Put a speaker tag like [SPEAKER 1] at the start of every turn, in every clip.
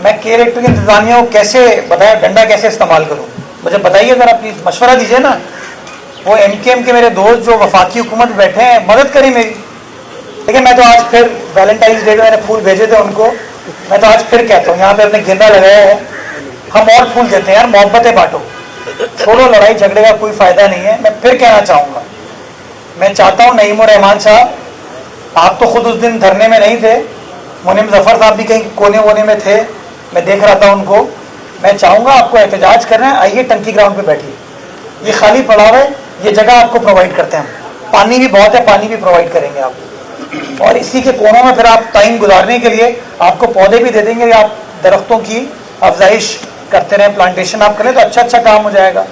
[SPEAKER 1] मैं के इलेक्ट्रिक इंतजामिया को कैसे बताया, डंडा कैसे इस्तेमाल करूं, मुझे बताइए ज़रा प्लीज़, मशवरा दीजिए ना। वो एमकेएम के मेरे दोस्त जो वफाकी हुकूमत में बैठे हैं, मदद करें मेरी। देखिए मैं तो आज फिर वैलेंटाइंस डे पे मैंने फूल भेजे थे उनको, मैं तो आज फिर कहता हूँ यहाँ पे अपने गेंदा लगाया है, हम और फूल देते हैं यार, मोहब्बतें बांटो, छोड़ो लड़ाई झगड़े का कोई फ़ायदा नहीं है। मैं फिर कहना चाहूँगा, मैं चाहता हूँ नईम और रहमान साहब, आप तो खुद उस दिन धरने में नहीं थे, मुनीम जफ़र साहब भी कहीं कोने वोने में थे, मैं देख रहा था उनको। मैं चाहूँगा आपको एहतजाज करना है, आइए टंकी ग्राउंड पे बैठिए, ये खाली पड़ा हुआ है, ये जगह आपको प्रोवाइड करते हैं हम, पानी भी बहुत है, पानी भी प्रोवाइड करेंगे आपको, और इसी के कोनों में फिर आप टाइम गुजारने के लिए आपको पौधे भी दे देंगे, आप दरख्तों की अफजाइश करते रहें, प्लांटेशन आप करें तो अच्छा अच्छा काम हो जाएगा।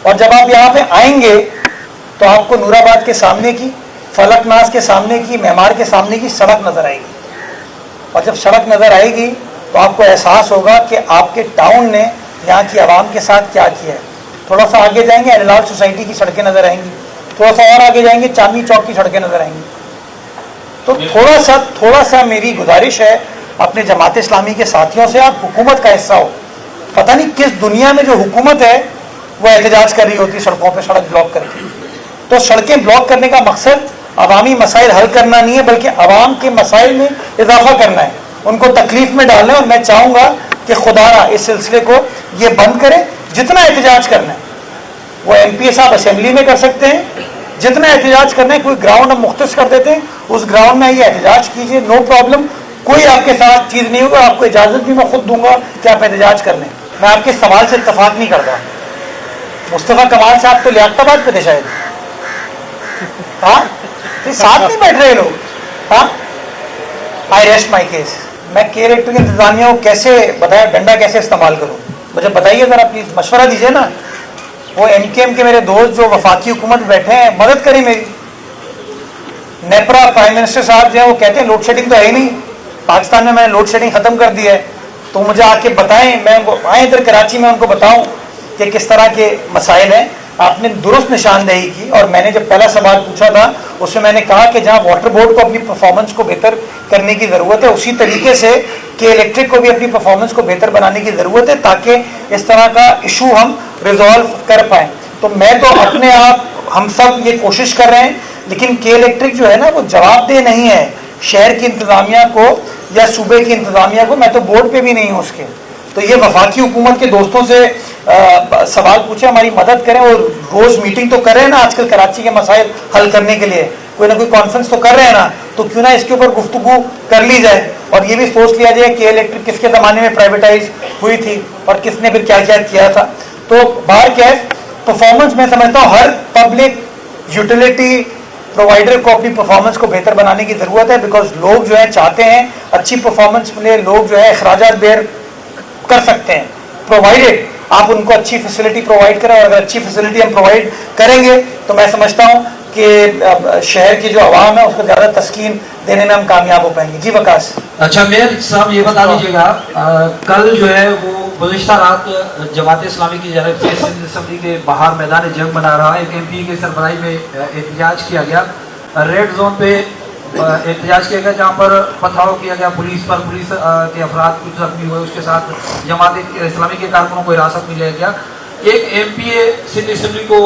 [SPEAKER 1] और जब आप यहाँ पे आएंगे तो आपको नूराबाद के सामने की, फलकनाज के सामने की, मेमार के सामने की सड़क नज़र आएगी, और जब सड़क नज़र आएगी तो आपको एहसास होगा कि आपके टाउन ने यहाँ की आवाम के साथ क्या किया है। थोड़ा सा आगे जाएंगे अनिलाल सोसाइटी की सड़कें नज़र आएंगी, थोड़ा सा और आगे जाएंगे चांदनी चौक की सड़कें नज़र आएंगी। तो थोड़ा सा मेरी गुजारिश है अपने जमात इस्लामी के साथियों से, आप हुकूमत का हिस्सा हो। पता नहीं किस दुनिया में जो हुकूमत है वो एहतजाज कर रही होती सड़कों पर, सड़क ब्लॉक करके। तो सड़कें ब्लॉक करने का मकसद अवामी मसाइल हल करना नहीं है, बल्कि अवाम के मसाइल में इजाफा करना है, उनको तकलीफ में डालना है। और मैं चाहूँगा कि खुदारा इस सिलसिले को ये बंद करें। जितना एहतजाज करना है वो एमपी साहब असेंबली में कर सकते हैं, जितना एहतजाज करना है कोई ग्राउंड हम मुख्तस कर देते हैं, उस ग्राउंड में ये एहतजाज कीजिए, नो प्रॉब्लम, कोई आपके साथ चीज़ नहीं होगा। आपको इजाज़त भी मैं खुद दूंगा कि आप एहतजाज कर लें। मैं आपके सवाल से इत्तफाक नहीं करता। मुस्तफ़ा कमाल साहब तो लियाकताबाद पे थे शायद, हाँ साथ नहीं बैठ रहे लोग, हाँ। आई रेस्ट माई केस। मैं के इलेक्ट्रिक इंतजामिया को कैसे बताया, डंडा कैसे इस्तेमाल करूं, मुझे बताइए ज़रा प्लीज़, मशवरा दीजिए ना। वो एमकेएम के मेरे दोस्त जो वफाकी हुकूमत में बैठे हैं, मदद करें मेरी। नेपरा प्राइम मिनिस्टर साहब जो है वो कहते हैं लोड शेडिंग तो है ही नहीं, पाकिस्तान में मैंने लोड शेडिंग ख़त्म कर दी है, तो मुझे आके बताएं, मैं उनको आए इधर कराची में उनको बताऊं कि किस तरह के मसाइल हैं। आपने दुरुस्त निशानदेही की, और मैंने जब पहला सवाल पूछा था उसमें मैंने कहा कि जहां वाटर बोर्ड को अपनी परफॉर्मेंस को बेहतर करने की ज़रूरत है, उसी तरीके से के इलेक्ट्रिक को भी अपनी परफॉर्मेंस को बेहतर बनाने की ज़रूरत है, ताकि इस तरह का इशू हम रिजॉल्व कर पाएँ। तो मैं तो अपने आप, हम सब ये कोशिश कर रहे हैं, लेकिन के इलेक्ट्रिक जो है ना वो जवाबदेह नहीं है शहर की इंतज़ामिया को या सूबे की इंतज़ामिया को। मैं तो बोर्ड पे भी नहीं हूँ उसके। तो ये वफाकी हुकूमत के दोस्तों से सवाल पूछे, हमारी मदद करें, और रोज़ मीटिंग तो कर रहे हैं ना आजकल कराची के मसाइल हल करने के लिए, कोई ना कोई कॉन्फ्रेंस तो कर रहे हैं ना, तो क्यों ना इसके ऊपर गुफ्तगू कर ली जाए, और ये भी सोच लिया जाए कि इलेक्ट्रिक किसके ज़माने में प्राइवेटाइज हुई थी और किसने फिर क्या क्या किया था। तो बाहर क्या है, परफॉर्मेंस मैं समझता हूँ हर पब्लिक यूटिलिटी प्रोवाइडर को अपनी परफॉर्मेंस को बेहतर बनाने की ज़रूरत है, बिकॉज लोग जो है चाहते हैं अच्छी परफॉर्मेंस मिले, लोग जो है अखराजात बेयर कर सकते हैं, प्रोवाइडेड आप उनको अच्छी फैसिलिटी प्रोवाइड करें। और अगर अच्छी फैसिलिटी हम प्रोवाइड करेंगे तो मैं समझता हूँ कि शहर की जो आवाम है उसको ज़्यादा तस्कीन देने में हम कामयाब हो पाएंगे। जी वकास।
[SPEAKER 2] अच्छा मेयर साहब ये बता दीजिएगा, कल जो है वो गुज़िश्ता रात जमात इस्लामी की जानब से सिंध असम्बली के बाहर मैदान जंग बना रहा है, एक एमपी के सरबराही में एहतजाज किया गया, रेड जोन पे एहतजाज किया गया, जहाँ पर पथराव किया गया पुलिस पर, पुलिस के अफराद कुछ जख्मी हुए, उसके साथ जमात इस्लामी के कारकुनों को हिरासत में लिया गया। एक एमपीए सिंध असम्बली को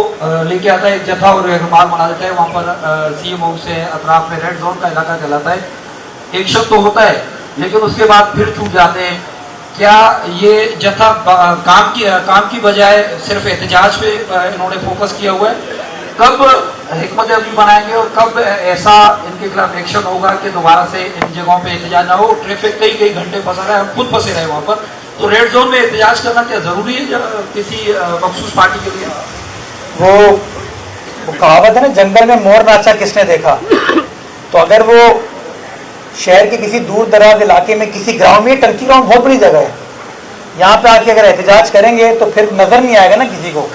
[SPEAKER 2] लेके आता है, एक जत्था और रहनुमा बना देता है, वहाँ पर सीएमओ से अतराफ में रेड जोन का इलाका कहलाता है, एक्शन तो होता है लेकिन उसके बाद फिर छूट जाते हैं। क्या ये जत्था काम की बजाय सिर्फ एहतजाज पे इन्होंने फोकस किया हुआ है? कब हिकमत अमली बनाएंगे और कब ऐसा इनके खिलाफ एक्शन होगा कि दोबारा से इन जगहों पे एहतजाज ना हो? ट्रैफिक कई घंटे फंसा रहा है, हम खुद फंसे रहे वहाँ पर, तो रेड जोन में एहतजाज करना क्या ज़रूरी है किसी मखसूस पार्टी के लिए?
[SPEAKER 1] वो कहावत है ना, जंगल में मोर नाचा किसने देखा। तो अगर वो शहर के किसी दूर दराज इलाके में किसी ग्राउंड में, टंकी ग्राउंड बहुत बड़ी जगह है, यहाँ पे आके अगर एहतजाज करेंगे तो फिर नज़र नहीं आएगा ना किसी को।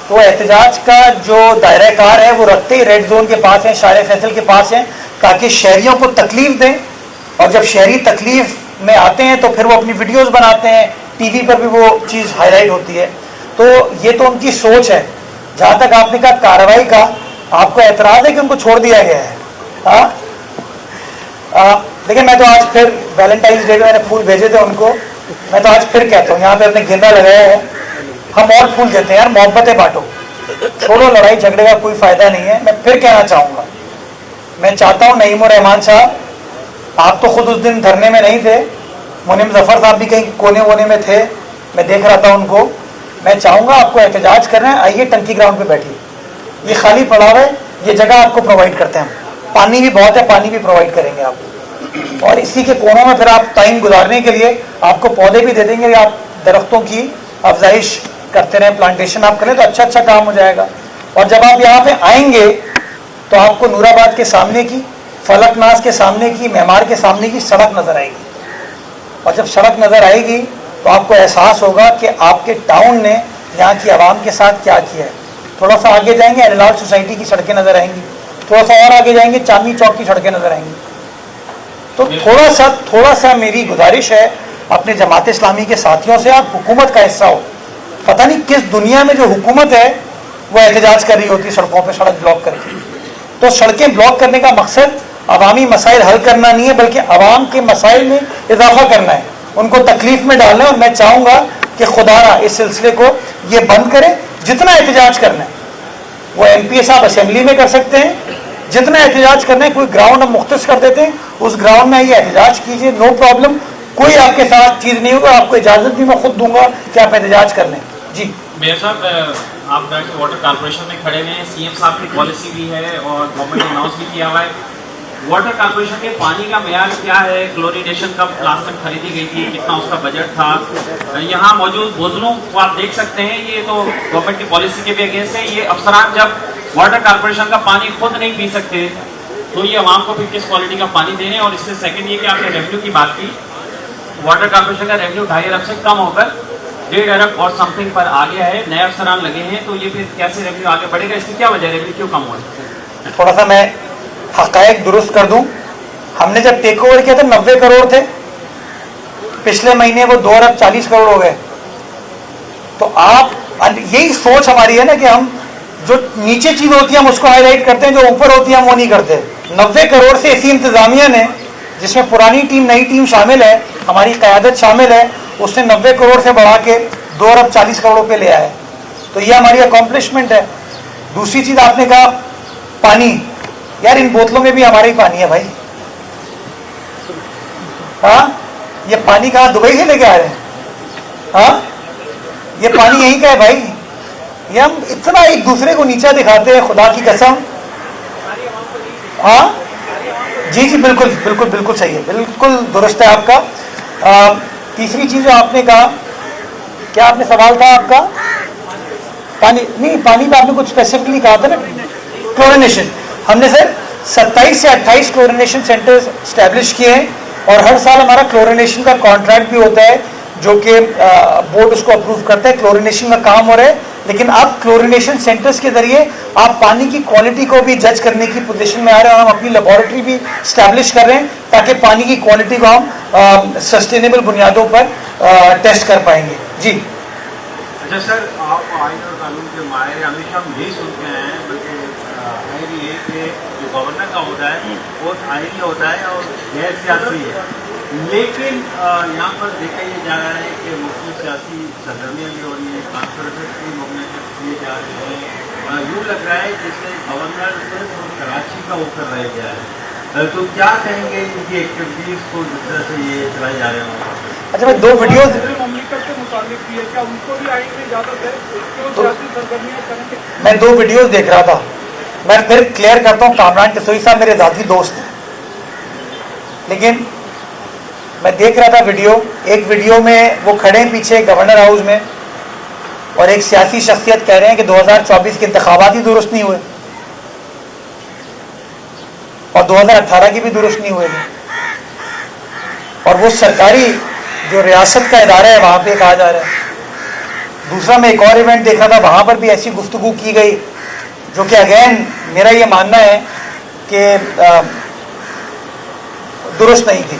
[SPEAKER 1] तो एहतजाज का जो दायरा कार है वो रखते ही रेड जोन के पास है, शारे फैसल के पास है, ताकि शहरियों को तकलीफ दें, और जब शहरी तकलीफ में आते हैं तो फिर वो अपनी वीडियोस बनाते हैं, टीवी पर भी वो चीज़ हाईलाइट होती है। तो ये तो उनकी सोच है। जहाँ तक आपने कहा कार्रवाई का, आपको एतराज़ है कि उनको छोड़ दिया गया है? देखिए मैं तो आज फिर वैलेंटाइंस डे पे मैंने फूल भेजे थे उनको, मैं तो आज फिर कहता हूँ, यहाँ पे अपने गेंदा लगाया है, हम और फूल देते हैं यार, मोहब्बतें बांटो, छोड़ो लड़ाई झगड़े का कोई फायदा नहीं है। मैं फिर कहना चाहूँगा, मैं चाहता हूँ नईम उर रहमान साहब, आप तो खुद उस दिन धरने में नहीं थे, मुनीम जफर साहब भी कहीं कोने वोने में थे, मैं देख रहा था उनको। मैं चाहूँगा आपको एहतजाज करना है, आइए टंकी ग्राउंड पे बैठिए, ये खाली पड़ा हुआ है, ये जगह आपको प्रोवाइड करते हैं हम, पानी भी बहुत है, पानी भी प्रोवाइड करेंगे आपको, और इसी के कोनों में फिर आप टाइम गुजारने के लिए आपको पौधे भी दे देंगे, आप दरख्तों की अफजाइश करते रहें, प्लांटेशन आप करें तो अच्छा अच्छा काम हो जाएगा। और जब आप यहाँ पे आएंगे तो आपको नूराबाद के सामने की, फलकनाज के सामने की, मेमार के सामने की सड़क नजर आएगी, और जब सड़क नजर आएगी तो आपको एहसास होगा कि आपके टाउन ने यहाँ की आवाम के साथ क्या किया है। थोड़ा सा आगे जाएंगे अलीलाल सोसाइटी की सड़कें नजर आएंगी, थोड़ा सा और आगे जाएंगे चांदनी चौक की सड़कें नजर आएंगी। तो थोड़ा सा मेरी गुजारिश है अपने जमात इस्लामी के साथियों से, आप हुकूमत का हिस्सा हो। पता नहीं किस दुनिया में जो हुकूमत है वो एहतजाज कर रही होती है सड़कों पे, सड़क ब्लॉक करके। तो सड़कें ब्लॉक करने का मकसद अवामी मसाइल हल करना नहीं है, बल्कि अवाम के मसाइल में इजाफा करना है, उनको तकलीफ में डालना है। और मैं चाहूँगा कि खुदारा इस सिलसिले को ये बंद करें। जितना एहतजाज करना है वो MP साहब असेंबली में कर सकते हैं, जितना एहतजाज करना है कोई ग्राउंड हम मुख्तस कर देते हैं, उस ग्राउंड में ये एहतजाज कीजिए, नो प्रॉब्लम, कोई आपके साथ चीज़ नहीं होगा। आपको इजाज़त भी मैं खुद दूंगा कि आप एहतजाज कर लें। जी
[SPEAKER 3] मेयर साहब, आप वाटर कॉर्पोरेशन में खड़े हैं, CM साहब की पॉलिसी भी है और गवर्नमेंट ने अनाउंस भी किया हुआ है। वाटर कॉर्पोरेशन के पानी का मेयार क्या है? क्लोरिनेशन कब लास्ट तक खरीदी गई थी, कितना उसका बजट था? यहाँ मौजूद बोतलों को आप देख सकते हैं, ये तो गवर्नमेंट की पॉलिसी के भी अगेंस्ट है। ये अफसरान जब वाटर कॉर्पोरेशन का पानी खुद नहीं पी सकते तो ये आवाम को फिर किस क्वालिटी का पानी दे रहे हैं? और इससे सेकेंड ये कि आपने रेवेन्यू की बात की, वाटर कॉर्पोरेशन का रेवेन्यू 2.5 अरब से कम होकर 1.5 अरब और समथिंग पर आ गया है, नए अफसरान लगे हैं, तो ये फिर कैसे रेवेन्यू आगे बढ़ेगा? इसकी क्या वजह है, रेवेन्यू क्यों कम हुआ है?
[SPEAKER 1] थोड़ा सा मैं हकायक दुरुस्त कर दूं। हमने जब टेक ओवर किया था 90 करोड़ थे, पिछले महीने वो 2 अरब 40 करोड़ हो गए। तो आप, यही सोच हमारी है ना कि हम जो नीचे चीज होती है हम उसको हाईलाइट करते हैं, जो ऊपर होती है हम वो नहीं करते। 90 करोड़ से इसी इंतजामिया ने, जिसमें पुरानी टीम नई टीम शामिल है, हमारी क़यादत शामिल है, उसने 90 करोड़ से बढ़ा के 2 अरब 40 करोड़ पे ले आया। तो ये हमारी अकॉम्प्लिशमेंट है। दूसरी चीज आपने कहा पानी, यार इन बोतलों में भी हमारा ही पानी है भाई। हाँ, ये पानी कहाँ दुबई से लेके आ रहे हैं? हाँ, ये पानी यहीं का है भाई। ये हम इतना एक दूसरे को नीचा दिखाते हैं, खुदा की कसम। हाँ जी जी, बिल्कुल बिल्कुल बिल्कुल सही है, बिल्कुल दुरुस्त है आपका। तीसरी चीज जो आपने कहा, क्या आपने सवाल था आपका? पानी नहीं, पानी पे आपने कुछ स्पेसिफिकली कहा था ना, क्लोरिनेशन। हमने सर 27 से 28 क्लोरिनेशन सेंटर्स स्टैब्लिश किए हैं, और हर साल हमारा क्लोरिनेशन का कॉन्ट्रैक्ट भी होता है, जो कि बोर्ड उसको अप्रूव करता है। क्लोरिनेशन का काम हो रहा है, लेकिन अब क्लोरिनेशन सेंटर्स के जरिए आप पानी की क्वालिटी को भी जज करने की पोजीशन में आ रहे हैं, और हम अपनी लेबोरेटरी भी स्टैब्लिश कर रहे हैं ताकि पानी की क्वालिटी को हम सस्टेनेबल बुनियादों पर टेस्ट कर पाएंगे। जी
[SPEAKER 4] अच्छा सर, आप आइन और कानून के माहिर, हमेशा हम यही सुनते हैं, बल्कि है भी ये कि जो गवर्नर का होता है वो आइनी होता है और गैर सियासी है। लेकिन यहाँ पर देखा ये जा रहा है कि मुख्तलिफ सियासी सरगर्मियाँ भी हो रही हैं, कॉन्फ्रेंस भी मुमकिन किए जा रहे हैं। यूँ लग रहा है जैसे गवर्नर सिर्फ कराची का होकर रह गया है। तो क्या कहेंगे इनकी एक्टिविटीज़ को जिस तरह से ये चलाए जा रहे हैं?
[SPEAKER 1] अच्छा, मैं दो वीडियो मैं 2 वीडियोस देख रहा था। मैं फिर क्लियर करता हूँ, कामरान टसोई साहब मेरे ज़ाती दोस्त हैं, लेकिन मैं देख रहा था वीडियो। एक वीडियो में वो खड़े हैं पीछे गवर्नर हाउस में, और एक सियासी शख्सियत कह रहे हैं कि 2024 के इंतखाबात ही दुरुस्त नहीं हुए, और 2018 की भी दुरुस्त नहीं हुए थे। और वो सरकारी जो रियासत का इदारा है वहाँ पे कहा जा रहा है। दूसरा, मैं एक और इवेंट देख रहा था, वहाँ पर भी ऐसी गुफ्तगू की गई जो कि अगेन मेरा ये मानना है कि दुरुस्त नहीं थी।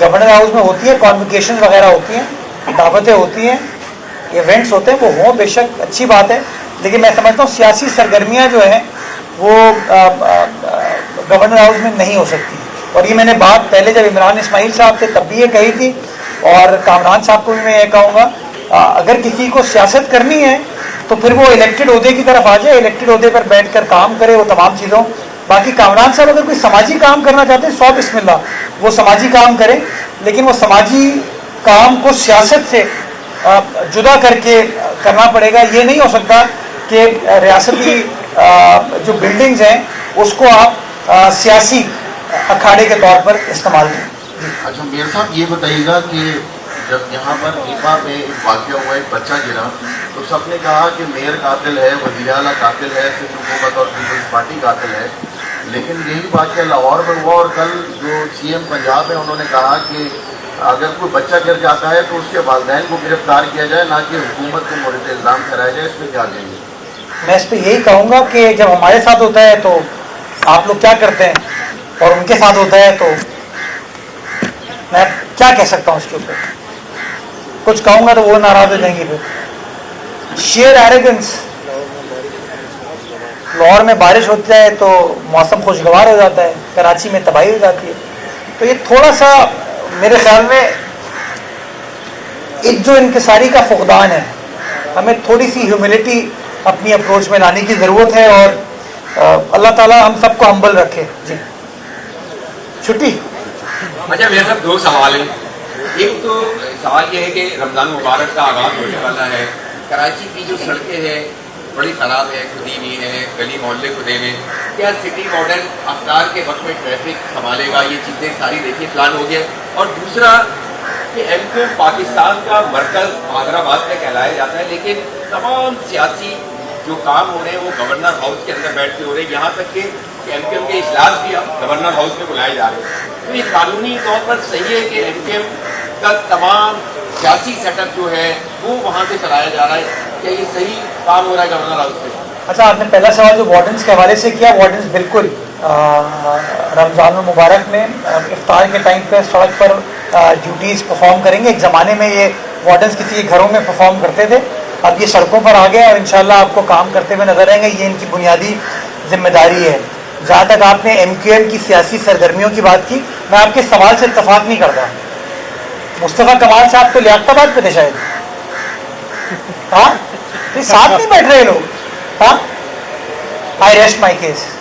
[SPEAKER 1] गवर्नर हाउस में होती है, कॉन्वोकेशन वगैरह होती हैं, दावतें होती हैं, इवेंट्स होते हैं, वो हों बेशक अच्छी बात है, लेकिन मैं समझता हूँ सियासी सरगर्मियाँ जो हैं वो गवर्नर हाउस में नहीं हो सकती। और ये मैंने बात पहले जब इमरान इस्माइल साहब थे तब भी ये कही थी, और कामरान साहब को भी मैं ये कहूँगा, अगर किसी को सियासत करनी है तो फिर वो इलेक्टेड ओहदे की तरफ आ जाए, इलेक्टेड ओहदे पर बैठ कर काम करे, वो तमाम चीज़ों। बाकी कामरान साहब अगर कोई समाजी काम करना चाहते हैं, 100 बिस्मिल्लाह, वो समाजी काम करें, लेकिन वो समाजी काम को सियासत से जुदा करके करना पड़ेगा। ये नहीं हो सकता कि रियासती जो बिल्डिंग्स हैं उसको आप सियासी अखाड़े के तौर पर इस्तेमाल करें।
[SPEAKER 5] अच्छा मेयर साहब ये बताइएगा कि जब यहाँ पर नीपा में एक वाक़या हुआ, एक बच्चा गिरा, तो सबने कहा कि मेयर कातिल है, वज़ीर आला कातिल है, सिंध हुकूमत और पीपल्स पार्टी कातिल है, लेकिन यही वाक़या लाहौर में हुआ और कल जो CM पंजाब है उन्होंने कहा कि अगर कोई बच्चा गिर जाता है तो उसके वालिदैन को गिरफ्तार किया जाए, ना कि हुकूमत को मोरद इल्ज़ाम कराया जाए। इसमें क्या कहेंगे?
[SPEAKER 1] मैं इस पर यही कहूँगा कि जब हमारे साथ होता है तो आप लोग क्या करते हैं, और उनके साथ होता है तो मैं क्या कह सकता हूँ उसके ऊपर। कुछ कहूँगा तो वो नाराज हो जाएंगी। फिर शेयर एरोगेंस, लाहौर में बारिश होती है तो मौसम खुशगवार हो जाता है, कराची में तबाही हो जाती है। तो ये थोड़ा सा मेरे ख्याल में एक जो इनकिसारी का फुकदान है, हमें थोड़ी सी ह्यूमिलिटी अपनी अप्रोच में लाने की ज़रूरत है, और अल्लाह ताला हम सबको हम्बल रखे। जी छुट्टी।
[SPEAKER 6] अच्छा मेरे साथ दो सवाल हैं। एक तो सवाल ये है कि रमज़ान मुबारक का आगाज़ होने वाला है, कराची की जो सड़कें हैं बड़ी ख़राब है, खुदी नहीं है, गली मोहल्ले खुदे में, क्या सिटी मॉडल अफ्तार के वक्त में ट्रैफिक संभालेगा? ये चीज़ें सारी देखिए प्लान हो गया। और दूसरा कि MQM पाकिस्तान का मरकज़ हैदराबाद में कहलाया जाता है, लेकिन तमाम सियासी जो काम हो रहे हैं वो गवर्नर हाउस के अंदर बैठ के हो रहे हैं, यहाँ तक कि MQM के इजलास भी अब गवर्नर हाउस में बुलाए जा रहे हैं। तो ये कानूनी तौर पर सही है कि MQM का तमाम सियासी सेटअप जो है वो वहाँ से चलाया जा रहा है, क्या ये सही काम हो रहा है गवर्नर हाउस में?
[SPEAKER 1] अच्छा, आपने पहला सवाल जो वार्डन्स के हवाले से किया, वार्डन्स बिल्कुल रमज़ान मुबारक में इफ्तार के टाइम पे सड़क पर ड्यूटीज़ परफॉर्म करेंगे। एक ज़माने में ये वार्डन्स किसी के घरों में परफॉर्म करते थे, अब ये सड़कों पर आ गए और इंशाल्लाह आपको काम करते हुए नजर आएंगे। ये इनकी बुनियादी जिम्मेदारी है। जहाँ तक आपने MQM की सियासी सरगर्मियों की बात की, मैं आपके सवाल से इत्तफाक नहीं करता। मुस्तफ़ा कमाल साहब तो लियाकताबाद पे थे शायद, हाँ, साथ नहीं बैठ रहे लोग। हाँ, आई रेस्ट माई केस।